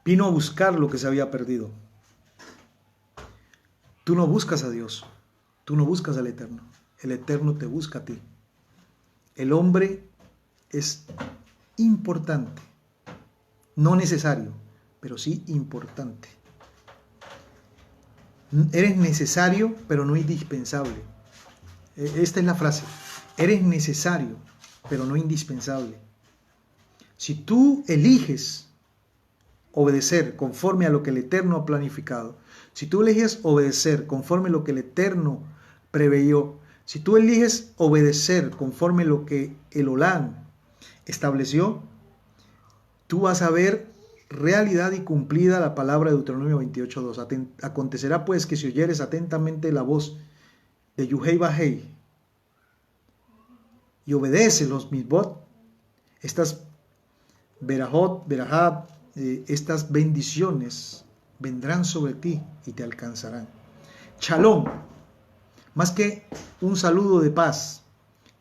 Vino a buscar lo que se había perdido. Tú no buscas a Dios, tú no buscas al Eterno. El Eterno te busca a ti. El hombre es importante, no necesario, pero sí importante. Eres necesario, pero no indispensable. Esta es la frase. Eres necesario, pero no indispensable. Si tú eliges obedecer conforme a lo que el Eterno ha planificado, si tú eliges obedecer conforme a lo que el Eterno preveyó, si tú eliges obedecer conforme a lo que el Olam estableció, tú vas a ver realidad y cumplida la palabra de Deuteronomio 28:2. Acontecerá pues que si oyeres atentamente la voz de Yuhei Bajei y obedeces los misbot, estas verajot, estas bendiciones vendrán sobre ti y te alcanzarán. Shalom, más que un saludo de paz,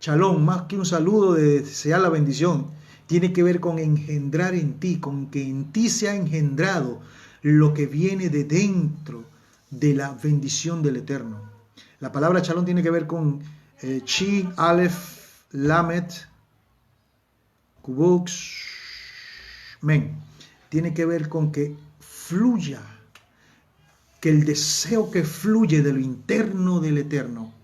shalom, más que un saludo de desear la bendición, tiene que ver con engendrar en ti, con que en ti se ha engendrado lo que viene de dentro de la bendición del Eterno. La palabra shalom tiene que ver con Chi, Aleph, Lamet, Kubux, Men. Tiene que ver con que fluya, que el deseo que fluye de lo interno del Eterno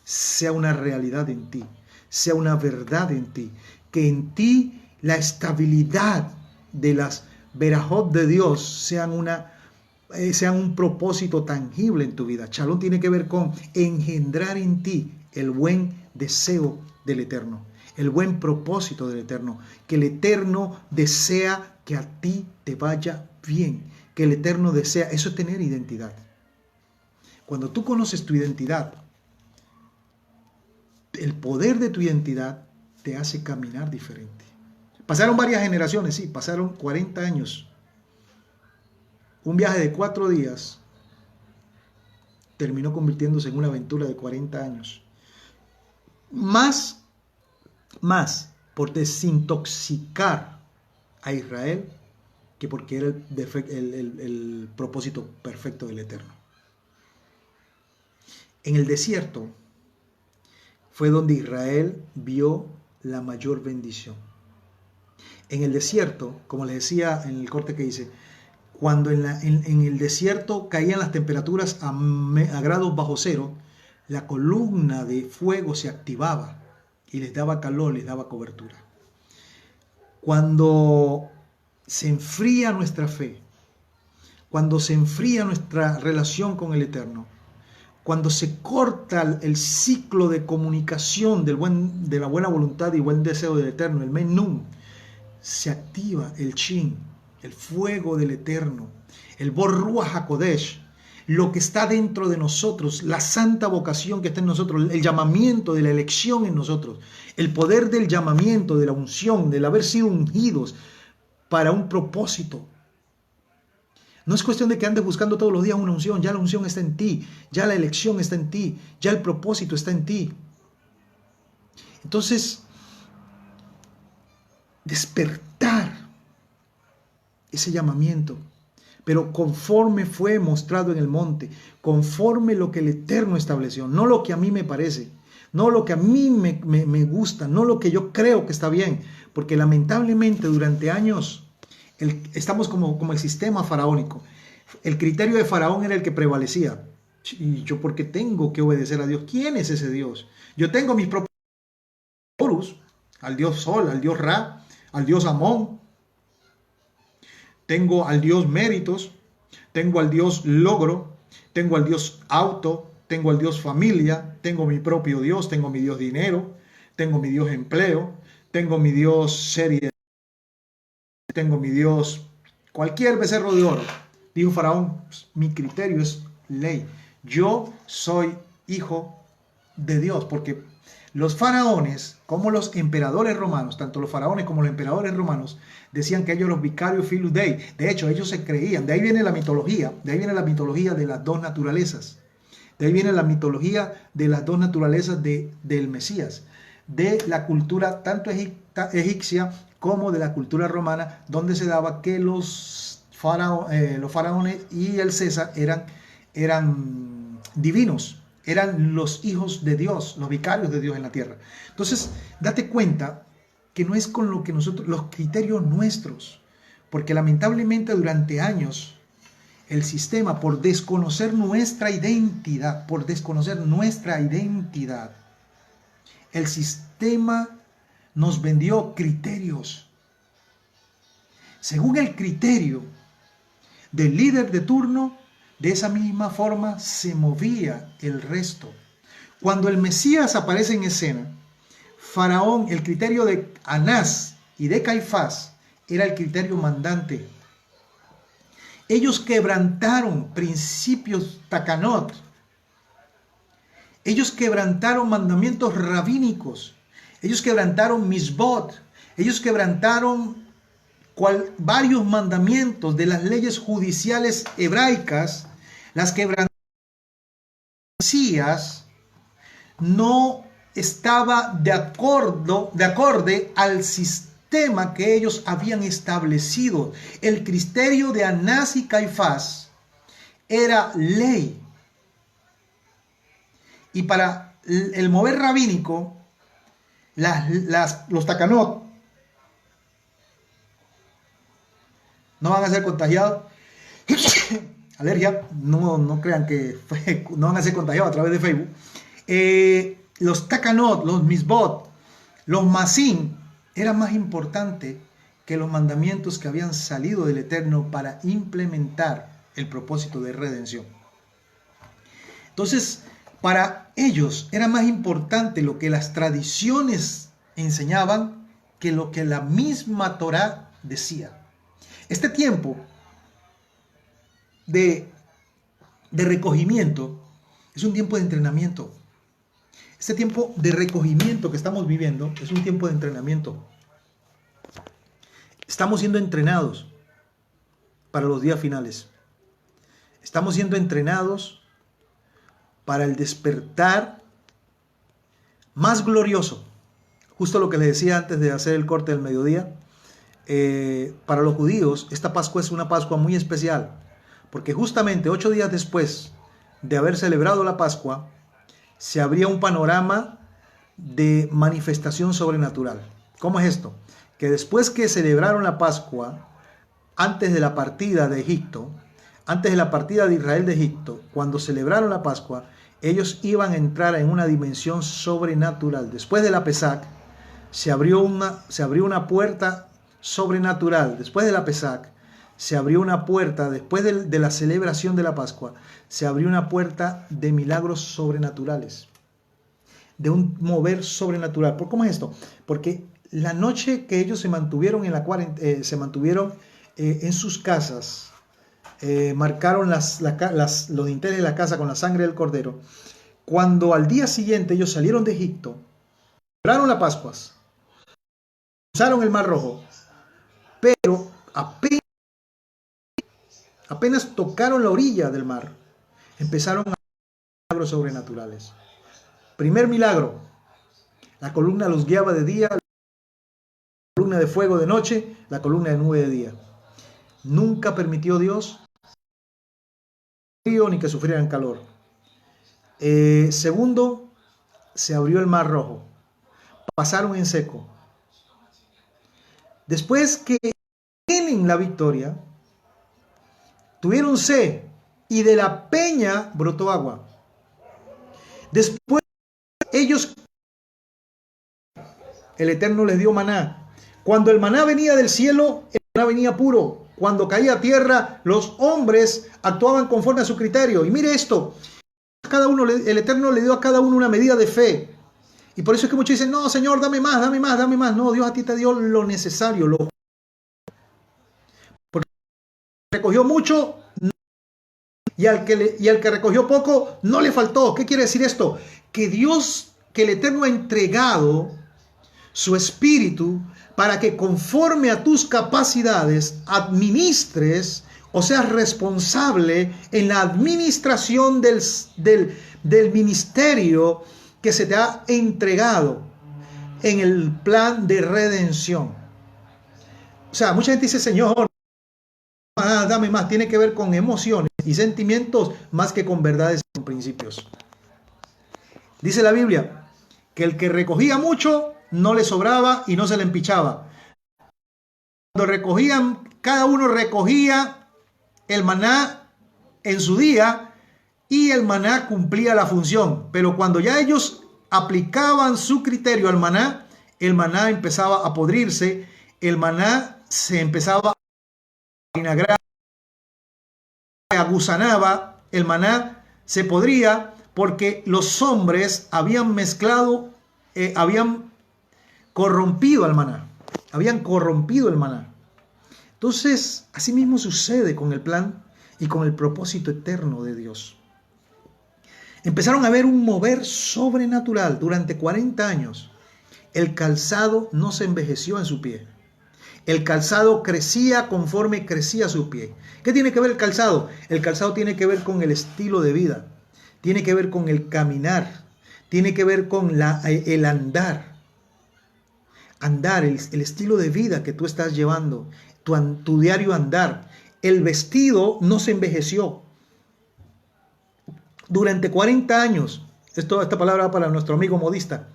sea una realidad en ti, sea una verdad en ti, que en ti la estabilidad de las verajot de Dios sean un propósito tangible en tu vida. Shalom tiene que ver con engendrar en ti el buen deseo del Eterno, el buen propósito del Eterno, que el Eterno desea que a ti te vaya bien, que el Eterno desea, eso es tener identidad. Cuando tú conoces tu identidad, el poder de tu identidad te hace caminar diferente. Pasaron varias generaciones, sí, pasaron 40 años. Un viaje de 4 días terminó convirtiéndose en una aventura de 40 años. Más por desintoxicar a Israel que porque era el propósito perfecto del Eterno. En el desierto fue donde Israel vio la mayor bendición. En el desierto, como les decía en el corte que hice, cuando en el desierto caían las temperaturas a grados bajo cero, la columna de fuego se activaba y les daba calor, les daba cobertura. Cuando se enfría nuestra fe, cuando se enfría nuestra relación con el Eterno, cuando se corta el ciclo de comunicación de la buena voluntad y buen deseo del Eterno, el Menún, se activa el Shin, el fuego del Eterno, el Bor Ruach HaKodesh, lo que está dentro de nosotros, la santa vocación que está en nosotros, el llamamiento de la elección en nosotros, el poder del llamamiento, de la unción, del haber sido ungidos para un propósito. No es cuestión de que andes buscando todos los días una unción, ya la unción está en ti, ya la elección está en ti, ya el propósito está en ti. Entonces, despertar ese llamamiento, pero conforme fue mostrado en el monte, conforme lo que el Eterno estableció, no lo que a mí me parece, no lo que a mí me gusta, no lo que yo creo que está bien, porque lamentablemente durante años estamos como el sistema faraónico. El criterio de Faraón era el que prevalecía. ¿Y yo por qué tengo que obedecer a Dios? ¿Quién es ese Dios? Yo tengo mis propios Horus, al Dios Sol, al Dios Ra, al Dios Amón. Tengo al Dios Méritos, tengo al Dios Logro, tengo al Dios Auto, tengo al Dios Familia, tengo mi propio Dios, tengo mi Dios Dinero, tengo mi Dios Empleo, tengo mi Dios Serie, tengo mi Dios cualquier becerro de oro. Dijo Faraón, mi criterio es ley. Yo soy hijo de Dios, porque los faraones, como los emperadores romanos, tanto los faraones como los emperadores romanos, decían que ellos eran los vicarios filus Dei. De hecho, ellos se creían, de ahí viene la mitología, de las dos naturalezas. De ahí viene la mitología de las dos naturalezas del Mesías, de la cultura tanto egipcia como de la cultura romana, donde se daba que los los faraones y el César eran divinos, eran los hijos de Dios, los vicarios de Dios en la tierra. Entonces, date cuenta que no es con lo que nosotros, los criterios nuestros, porque lamentablemente durante años el sistema, por desconocer nuestra identidad, el sistema nos vendió criterios. Según el criterio del líder de turno, de esa misma forma se movía el resto. Cuando el Mesías aparece en escena, Faraón, el criterio de Anás y de Caifás era el criterio mandante. Ellos quebrantaron principios takanot. Ellos quebrantaron mandamientos rabínicos. Ellos quebrantaron misbot. Ellos quebrantaron varios mandamientos de las leyes judiciales hebraicas. Las quebrantaron. Mesías no estaba de acorde al sistema que ellos habían establecido. El criterio de Anás y Caifás era ley. Y para el mover rabínico, los takanot no van a ser contagiados. Alergia, no crean que no van a ser contagiados a través de Facebook. Los takanot, los misbot, los masim, era más importante que los mandamientos que habían salido del Eterno para implementar el propósito de redención. Entonces, para ellos era más importante lo que las tradiciones enseñaban que lo que la misma Torá decía. Este tiempo de recogimiento es un tiempo de entrenamiento. Este tiempo de recogimiento que estamos viviendo es un tiempo de entrenamiento. Estamos siendo entrenados para los días finales. Estamos siendo entrenados para el despertar más glorioso. Justo lo que les decía antes de hacer el corte del mediodía. Para los judíos, esta Pascua es una Pascua muy especial, porque justamente 8 días después de haber celebrado la Pascua, se abría un panorama de manifestación sobrenatural. ¿Cómo es esto? Que después que celebraron la Pascua, antes de la partida de Egipto, antes de la partida de Israel de Egipto, cuando celebraron la Pascua, ellos iban a entrar en una dimensión sobrenatural. Después de la Pesach, se abrió una puerta sobrenatural. Después de la Pesach, se abrió una puerta, después de la celebración de la Pascua, se abrió una puerta de milagros sobrenaturales, de un mover sobrenatural. ¿Cómo es esto? Porque la noche que ellos se mantuvieron en sus casas, marcaron los dinteles de la casa con la sangre del cordero. Cuando al día siguiente ellos salieron de Egipto, celebraron las Pascuas, cruzaron el Mar Rojo, pero apenas tocaron la orilla del mar, empezaron a milagros sobrenaturales. Primer milagro, la columna los guiaba de día, la columna de fuego de noche, la columna de nube de día. Nunca permitió Dios frío ni que sufrieran calor. Segundo, se abrió el Mar Rojo, pasaron en seco. Después que tienen la victoria, tuvieron sed y de la peña brotó agua. Después ellos, el Eterno les dio maná. Cuando el maná venía del cielo, el maná venía puro. Cuando caía a tierra, los hombres actuaban conforme a su criterio. Y mire esto, el Eterno le dio a cada uno una medida de fe. Y por eso es que muchos dicen, no, Señor, dame más, dame más, dame más. No, Dios a ti te dio lo necesario. Porque recogió mucho y al que recogió poco, no le faltó. ¿Qué quiere decir esto? Que el Eterno ha entregado su espíritu para que conforme a tus capacidades administres o seas responsable en la administración del ministerio que se te ha entregado en el plan de redención. O sea, mucha gente dice, Señor, dame más, tiene que ver con emociones y sentimientos más que con verdades y con principios. Dice la Biblia que el que recogía mucho no le sobraba y no se le empichaba. Cuando recogían, cada uno recogía el maná en su día y el maná cumplía la función. Pero cuando ya ellos aplicaban su criterio al maná, el maná empezaba a podrirse, el maná se empezaba a vinagrar, agusanaba, el maná se podría porque los hombres habían mezclado, habían corrompido al maná, habían corrompido el maná. Entonces, así mismo sucede con el plan y con el propósito eterno de Dios. Empezaron a ver un mover sobrenatural durante 40 años. El calzado no se envejeció en su pie. El calzado crecía conforme crecía su pie. ¿Qué tiene que ver el calzado? El calzado tiene que ver con el estilo de vida. Tiene que ver con el caminar. Tiene que ver con el andar. Andar, el estilo de vida que tú estás llevando. Tu diario andar. El vestido no se envejeció. Durante 40 años, esta palabra va para nuestro amigo modista.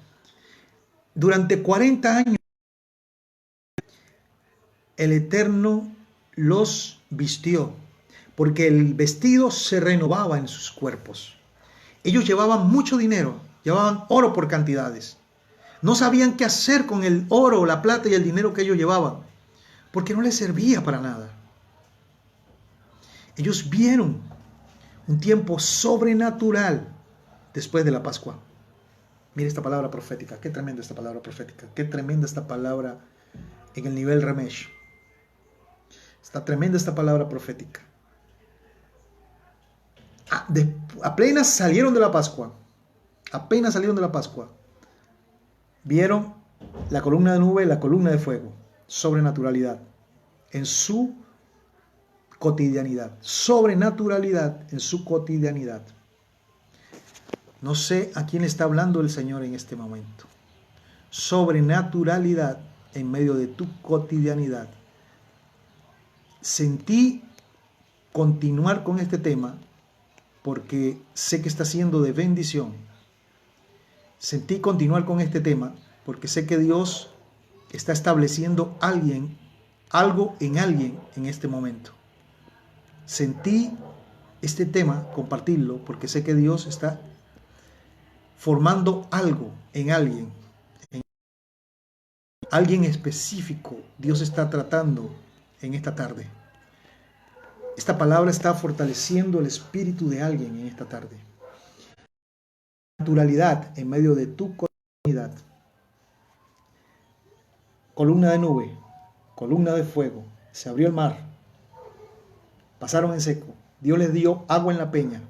Durante 40 años, el Eterno los vistió, porque el vestido se renovaba en sus cuerpos. Ellos llevaban mucho dinero, llevaban oro por cantidades. No sabían qué hacer con el oro, la plata y el dinero que ellos llevaban, porque no les servía para nada. Ellos vieron un tiempo sobrenatural después de la Pascua. Mira esta palabra profética, qué tremenda esta palabra profética, qué tremenda esta palabra en el nivel Ramesh. Está tremenda esta palabra profética. Apenas salieron de la Pascua, vieron la columna de nube y la columna de fuego, sobrenaturalidad en su cotidianidad, sobrenaturalidad en su cotidianidad. No sé a quién está hablando el Señor en este momento. Sobrenaturalidad en medio de tu cotidianidad. Sentí continuar con este tema porque sé que está siendo de bendición. Sentí continuar con este tema porque sé que Dios está estableciendo algo en alguien en este momento. Sentí este tema compartirlo porque sé que Dios está formando algo en alguien específico. Dios está tratando en esta tarde. Esta palabra está fortaleciendo el espíritu de alguien en esta tarde. Naturalidad en medio de tu cotidianidad. Columna de nube, columna de fuego. Se abrió el mar. Pasaron en seco. Dios les dio agua en la peña.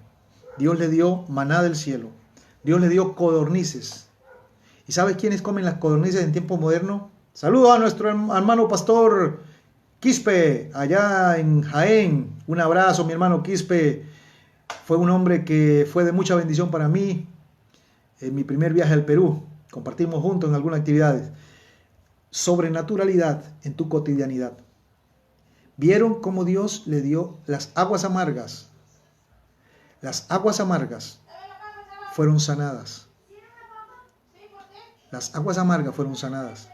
Dios les dio maná del cielo. Dios les dio codornices. ¿Y sabes quiénes comen las codornices en tiempo moderno? Saludo a nuestro hermano pastor Quispe, allá en Jaén. Un abrazo, mi hermano Quispe. Fue un hombre que fue de mucha bendición para mí en mi primer viaje al Perú. Compartimos juntos en algunas actividades. Sobrenaturalidad en tu cotidianidad. ¿Vieron cómo Dios le dio las aguas amargas? Las aguas amargas fueron sanadas. Las aguas amargas fueron sanadas.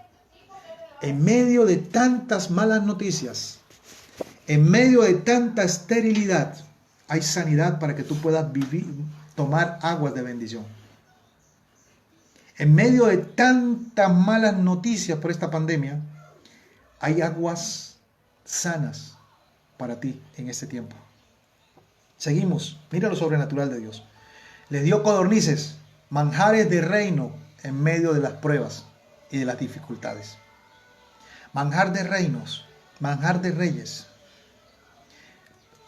En medio de tantas malas noticias, en medio de tanta esterilidad, hay sanidad para que tú puedas vivir, tomar aguas de bendición. En medio de tantas malas noticias por esta pandemia, hay aguas sanas para ti en este tiempo. Seguimos, mira lo sobrenatural de Dios. Les dio codornices, manjares de reino en medio de las pruebas y de las dificultades. Manjar de reinos, manjar de reyes.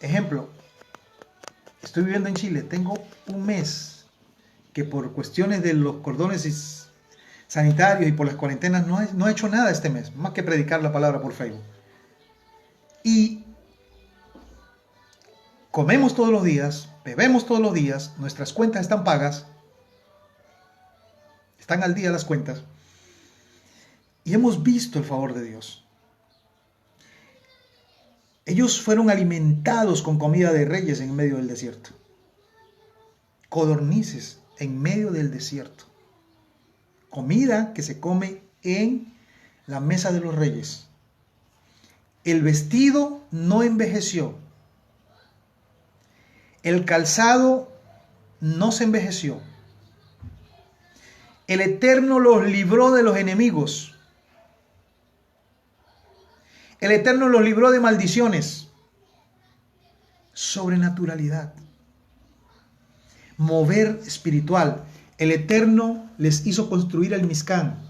Ejemplo, estoy viviendo en Chile, tengo un mes que por cuestiones de los cordones sanitarios y por las cuarentenas no he hecho nada este mes, más que predicar la palabra por Facebook. Y comemos todos los días, bebemos todos los días, nuestras cuentas están pagas, están al día las cuentas, y hemos visto el favor de Dios. Ellos fueron alimentados con comida de reyes en medio del desierto. Codornices en medio del desierto. Comida que se come en la mesa de los reyes. El vestido no envejeció. El calzado no se envejeció. El Eterno los libró de los enemigos. El Eterno los libró de maldiciones. Sobrenaturalidad. Mover espiritual. El Eterno les hizo construir el Mizcán.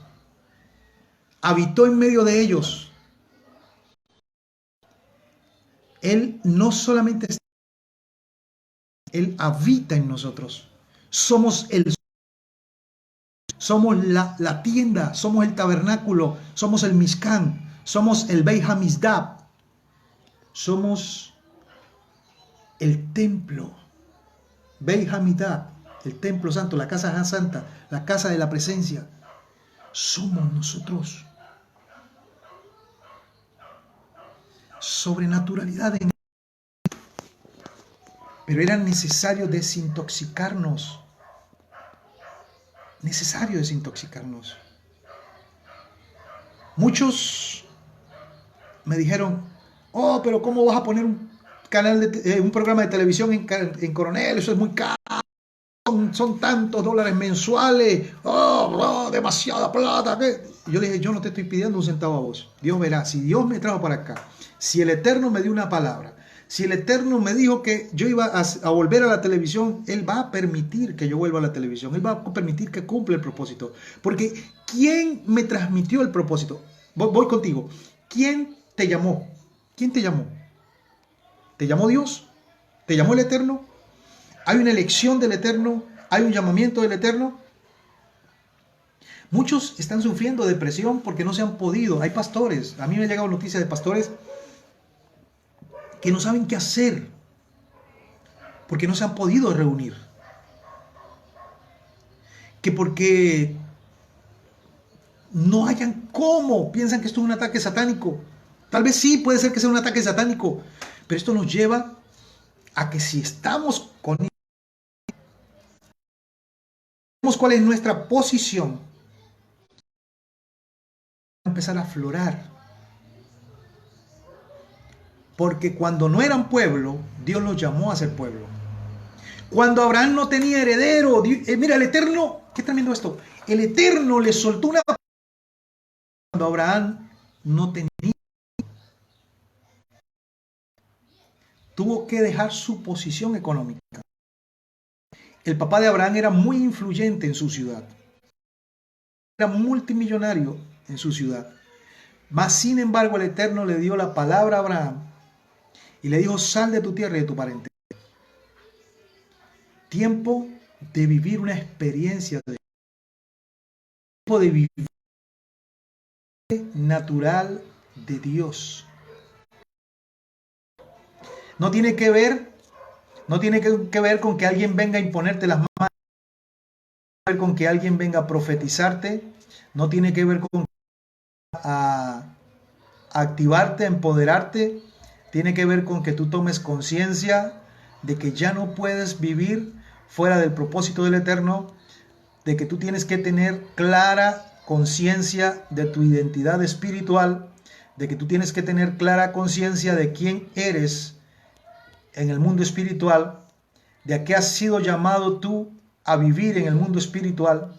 Habitó en medio de ellos. Él no solamente está, Él habita en nosotros. Somos la tienda, somos el tabernáculo, somos el Mizcán, somos el Beit HaMikdash, somos el templo, Beit HaMikdash, el templo santo, la casa santa, la casa de la presencia. Somos nosotros. Sobrenaturalidad en... Pero era necesario desintoxicarnos. Necesario desintoxicarnos. Muchos me dijeron, oh, pero ¿cómo vas a poner un canal un programa de televisión en Coronel? Eso es muy caro. Son tantos dólares mensuales. Oh, demasiada plata. Y yo le dije, yo no te estoy pidiendo un centavo a vos. Dios verá. Si Dios me trajo para acá, si el Eterno me dio una palabra, si el Eterno me dijo que yo iba a volver a la televisión, Él va a permitir que yo vuelva a la televisión. Él va a permitir que cumpla el propósito. Porque ¿quién me transmitió el propósito? Voy contigo. ¿Quién te llamó? ¿Quién te llamó? ¿Te llamó Dios? ¿Te llamó el Eterno? ¿Hay una elección del Eterno? ¿Hay un llamamiento del Eterno? Muchos están sufriendo depresión porque no se han podido. Hay pastores. A mí me han llegado noticias de pastores que no saben qué hacer porque no se han podido reunir. Que porque no hayan cómo. Piensan que esto es un ataque satánico. Tal vez sí, puede ser que sea un ataque satánico. Pero esto nos lleva a que si estamos con Él, cuál es nuestra posición, empezar a aflorar. Porque cuando no eran pueblo, Dios los llamó a ser pueblo. Cuando Abraham no tenía heredero, mira, el Eterno, qué tremendo esto, el Eterno le soltó una... Cuando Abraham no tenía, tuvo que dejar su posición económica. El papá de Abraham era muy influyente en su ciudad. Era multimillonario en su ciudad. Mas, sin embargo, el Eterno le dio la palabra a Abraham y le dijo, sal de tu tierra y de tu parentela. Tiempo de vivir una experiencia de tiempo de vivir natural de Dios. No tiene que ver con que alguien venga a imponerte las manos, no tiene que ver con que alguien venga a profetizarte, no tiene que ver con a activarte, a empoderarte, tiene que ver con que tú tomes conciencia de que ya no puedes vivir fuera del propósito del Eterno, de que tú tienes que tener clara conciencia de tu identidad espiritual, de que tú tienes que tener clara conciencia de quién eres en el mundo espiritual, de a qué has sido llamado tú a vivir en el mundo espiritual,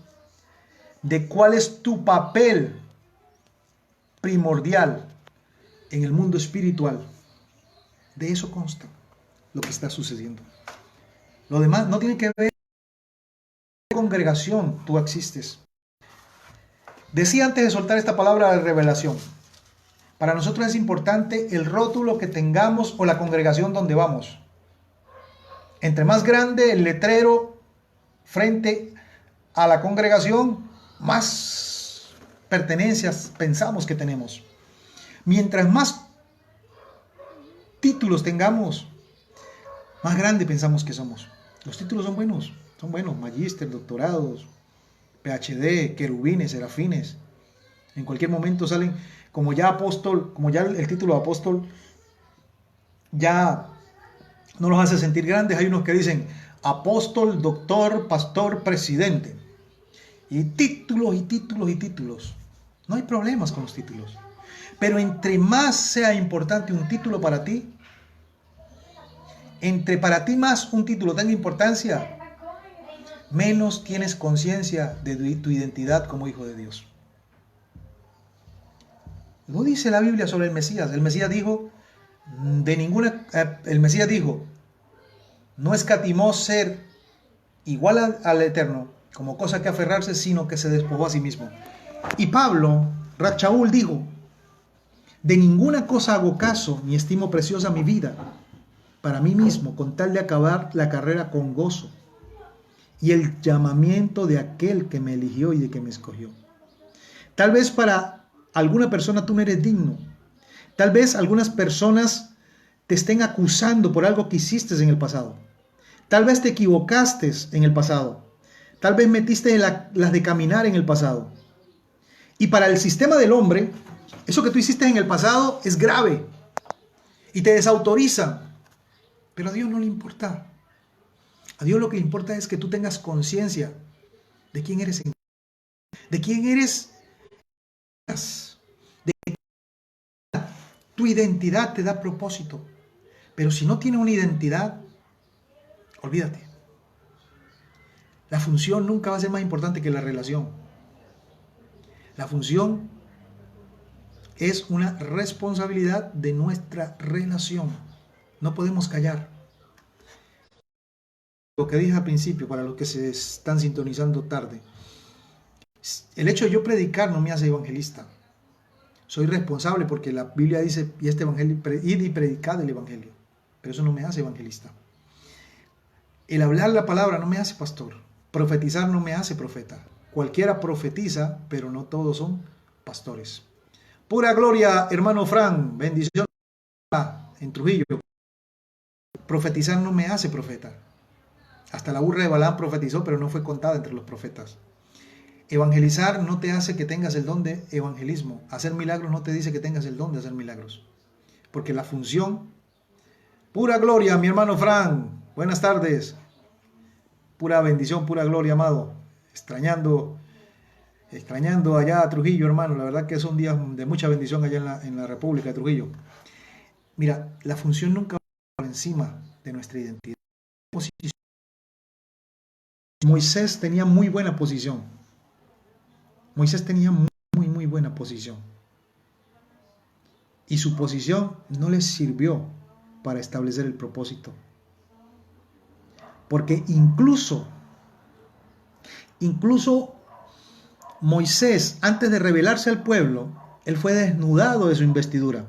de cuál es tu papel primordial en el mundo espiritual. De eso consta lo que está sucediendo. Lo demás no tiene que ver con congregación, tú existes. Decía antes de soltar esta palabra de revelación, para nosotros es importante el rótulo que tengamos o la congregación donde vamos. Entre más grande el letrero frente a la congregación, más pertenencias pensamos que tenemos. Mientras más títulos tengamos, más grande pensamos que somos. Los títulos son buenos, magíster, doctorados, PhD, querubines, serafines. En cualquier momento salen como ya apóstol, como ya el título de apóstol ya no los hace sentir grandes. Hay unos que dicen apóstol, doctor, pastor, presidente. Y títulos y títulos y títulos. No hay problemas con los títulos. Pero entre más sea importante un título para ti, entre para ti más un título tenga importancia, menos tienes conciencia de tu identidad como hijo de Dios. No dice la Biblia sobre el Mesías. El Mesías dijo, no escatimó ser igual al Eterno como cosa que aferrarse, sino que se despojó a sí mismo. Y Pablo, Rab Shaul, dijo, de ninguna cosa hago caso, ni estimo preciosa mi vida para mí mismo, con tal de acabar la carrera con gozo y el llamamiento de aquel que me eligió y de que me escogió. Tal vez para alguna persona tú no eres digno. Tal vez algunas personas te estén acusando por algo que hiciste en el pasado. Tal vez te equivocaste en el pasado. Tal vez metiste las de caminar en el pasado. Y para el sistema del hombre, eso que tú hiciste en el pasado es grave y te desautoriza. Pero a Dios no le importa. A Dios lo que le importa es que tú tengas conciencia de quién eres, de quién eres, de tu identidad te da propósito. Pero si no tiene una identidad, olvídate. La función nunca va a ser más importante que la relación. La función es una responsabilidad de nuestra relación. No podemos callar. Lo que dije al principio, para los que se están sintonizando tarde, el hecho de yo predicar no me hace evangelista. Soy responsable porque la Biblia dice, y este evangelio, id y predicad el evangelio. Pero eso no me hace evangelista. El hablar la palabra no me hace pastor. Profetizar no me hace profeta. Cualquiera profetiza, pero no todos son pastores. Pura gloria, hermano Fran. Bendición en Trujillo. Profetizar no me hace profeta. Hasta la burra de Balaam profetizó, pero no fue contada entre los profetas. Evangelizar no te hace que tengas el don de evangelismo. Hacer milagros no te dice que tengas el don de hacer milagros. Porque la función... Pura gloria, mi hermano Fran. Buenas tardes. Pura bendición, pura gloria, amado. Extrañando allá a Trujillo, hermano. La verdad que son días de mucha bendición allá en la República de Trujillo. Mira, la función nunca va por encima de nuestra identidad. Moisés tenía muy buena posición. Moisés tenía muy buena posición. Y su posición no les sirvió para establecer el propósito. Porque incluso Moisés, antes de revelarse al pueblo, él fue desnudado de su investidura.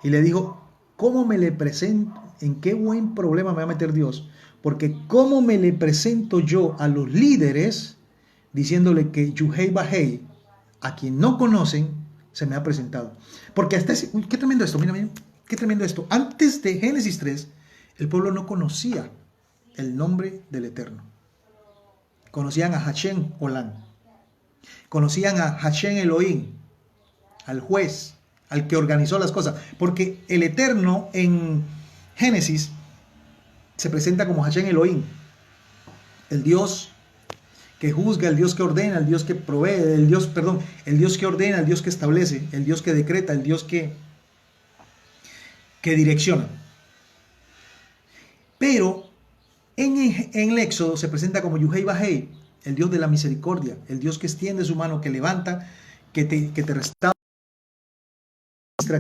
Y le dijo, ¿cómo me le presento? ¿En qué buen problema me va a meter Dios? Porque ¿cómo me le presento yo a los líderes diciéndole que Yuhei Bahei, a quien no conocen, se me ha presentado? Porque hasta ese... Uy, qué tremendo esto, mira, qué tremendo esto. Antes de Génesis 3, el pueblo no conocía el nombre del Eterno. Conocían a Hashem Olam. Conocían a Hashem Elohim, al juez, al que organizó las cosas. Porque el Eterno en Génesis se presenta como Hashem Elohim, el Dios que juzga, el Dios que ordena, el Dios que provee, el Dios que ordena, el Dios que establece, el Dios que decreta, el Dios que direcciona. Pero en el Éxodo se presenta como Yuhei Bahei, el Dios de la misericordia, el Dios que extiende su mano, que levanta, que te restaura,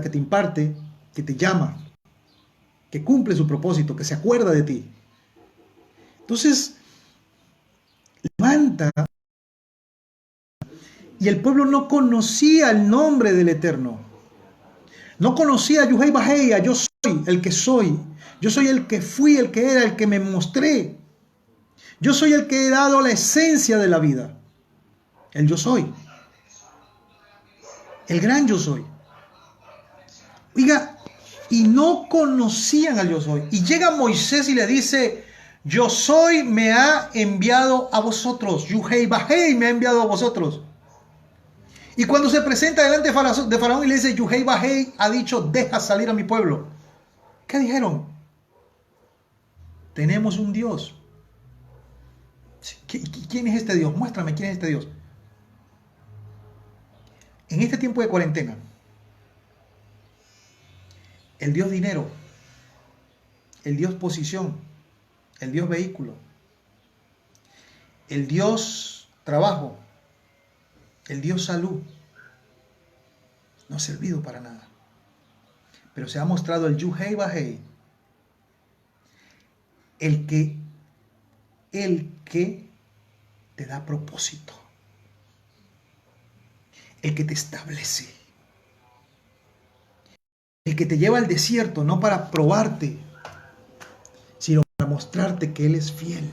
que te imparte, que te llama, que cumple su propósito, que se acuerda de ti. Entonces, levanta. Y el pueblo no conocía el nombre del Eterno. No conocía a Yuhei Bahei, a yo soy el que soy. Yo soy el que fui, el que era, el que me mostré. Yo soy el que he dado la esencia de la vida. El yo soy. El gran yo soy. Oiga, y no conocían al yo soy. Y llega Moisés y le dice, yo soy me ha enviado a vosotros. Yuhei Bahei me ha enviado a vosotros. Y cuando se presenta delante de Faraón y le dice, Yuhei Bahei ha dicho, deja salir a mi pueblo. ¿Qué dijeron? Tenemos un Dios. ¿Quién es este Dios? Muéstrame quién es este Dios. En este tiempo de cuarentena, el Dios dinero, el Dios posición, el Dios vehículo, el Dios trabajo, el Dios salud, no ha servido para nada. Pero se ha mostrado el Yuhei Bahei, el que te da propósito, el que te establece, el que te lleva al desierto, no para probarte, sino para mostrarte que Él es fiel.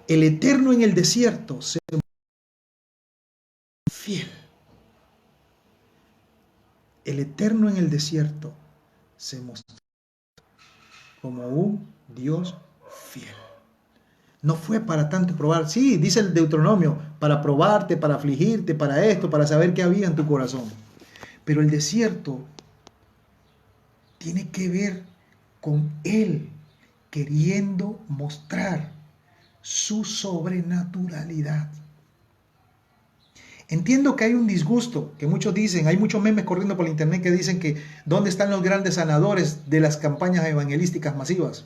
El eterno en el desierto se muestra fiel. El eterno en el desierto se mostró como un Dios fiel. No fue para tanto probar. Sí, dice el Deuteronomio, para probarte, para afligirte, para esto, para saber qué había en tu corazón. Pero el desierto tiene que ver con Él queriendo mostrar su sobrenaturalidad. Entiendo que hay un disgusto, que muchos dicen, hay muchos memes corriendo por el internet que dicen que ¿dónde están los grandes sanadores de las campañas evangelísticas masivas?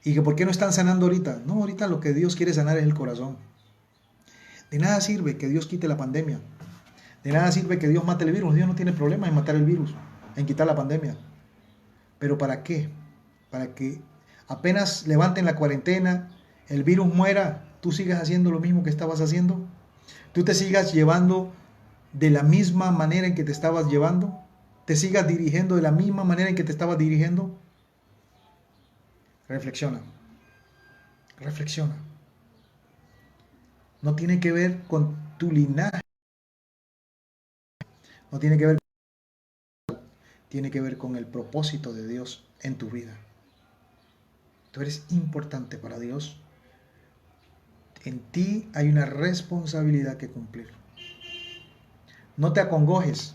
Y que ¿por qué no están sanando ahorita? No, ahorita lo que Dios quiere sanar es el corazón. De nada sirve que Dios quite la pandemia. De nada sirve que Dios mate el virus. Dios no tiene problema en matar el virus, en quitar la pandemia. ¿Pero para qué? Para que apenas levanten la cuarentena, el virus muera, tú sigas haciendo lo mismo que estabas haciendo. Tú te sigas llevando de la misma manera en que te estabas llevando. Te sigas dirigiendo de la misma manera en que te estabas dirigiendo. Reflexiona. Reflexiona. No tiene que ver con tu linaje. No tiene que ver con... Tiene que ver con el propósito de Dios en tu vida. Tú eres importante para Dios. En ti hay una responsabilidad que cumplir. No te acongojes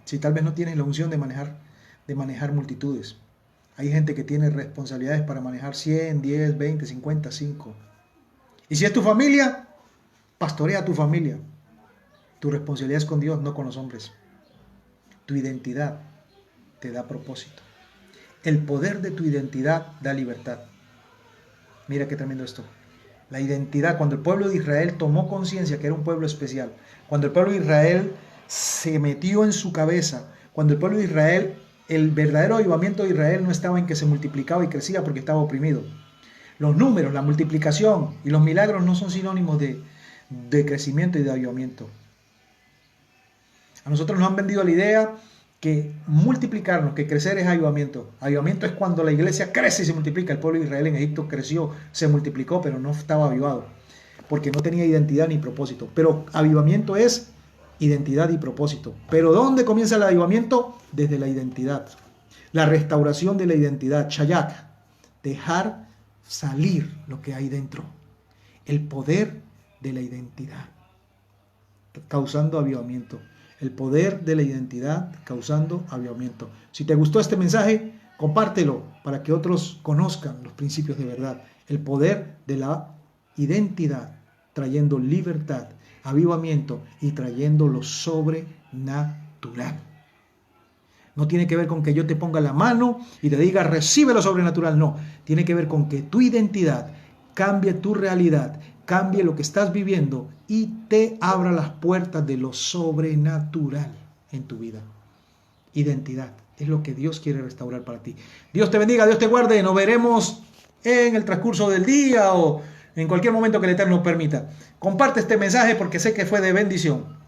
si tal vez no tienes la unción de manejar multitudes. Hay gente que tiene responsabilidades para manejar 100, 10, 20, 50, 5. Y si es tu familia, pastorea a tu familia. Tu responsabilidad es con Dios, no con los hombres. Tu identidad te da propósito. El poder de tu identidad da libertad. Mira qué tremendo esto. La identidad, cuando el pueblo de Israel tomó conciencia que era un pueblo especial, cuando el pueblo de Israel se metió en su cabeza, cuando el pueblo de Israel, el verdadero avivamiento de Israel no estaba en que se multiplicaba y crecía porque estaba oprimido. Los números, la multiplicación y los milagros no son sinónimos de crecimiento y de avivamiento. A nosotros nos han vendido la idea que multiplicarnos, que crecer es avivamiento. Avivamiento es cuando la iglesia crece y se multiplica. El pueblo de Israel en Egipto creció, se multiplicó, pero no estaba avivado, porque no tenía identidad ni propósito. Pero avivamiento es identidad y propósito. ¿Pero dónde comienza el avivamiento? Desde la identidad. La restauración de la identidad. Shayak. Dejar salir lo que hay dentro. El poder de la identidad. Causando avivamiento. El poder de la identidad causando avivamiento. Si te gustó este mensaje, compártelo para que otros conozcan los principios de verdad. El poder de la identidad trayendo libertad, avivamiento y trayendo lo sobrenatural. No tiene que ver con que yo te ponga la mano y te diga recibe lo sobrenatural. No, tiene que ver con que tu identidad cambie tu realidad, cambie lo que estás viviendo y te abra las puertas de lo sobrenatural en tu vida. Identidad es lo que Dios quiere restaurar para ti. Dios te bendiga, Dios te guarde. Nos veremos en el transcurso del día o en cualquier momento que el Eterno nos permita. Comparte este mensaje porque sé que fue de bendición.